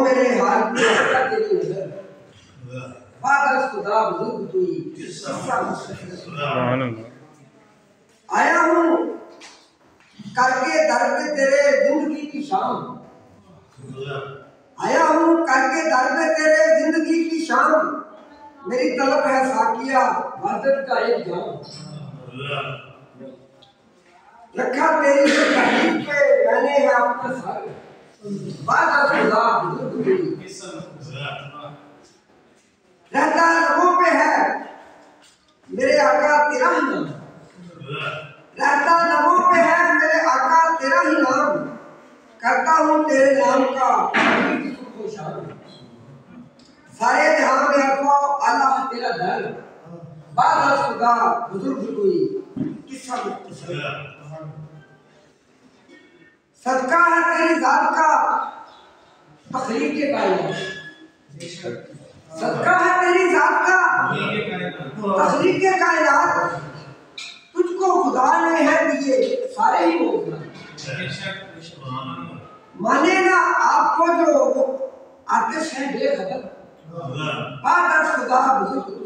मेरे हाल की तेरी नजर बादल खुदा बुजुर्ग तू ही आया हूँ करके दर पे तेरे जिंदगी की शाम आया हूँ करके दर पे तेरे जिंदगी की शाम मेरी तलब है साकिया वादत का एक जाम रखा तेरी तकलीफ पे मैंने है अपना सर बादल खुदा बुजुर्ग तू ही रहता लबों पे है मेरे आका तेरा ही नाम रहता लबों पे है मेरे आका तेरा ही नाम करता हूँ तेरे नाम का सारे जहां में अल्लाह अल्लाह तेरा दर बादल खुदा बुजुर्ग कोई किस्सा सदका है तेरी जात का तखलीक के कायनात सदका है तेरी जात का तखलीक के कायनात तुझको खुदा ने है दिए सारे ही मौजूद माने ना आपको जो आतिश है बेखबर बादल खुदा बुजुर्ग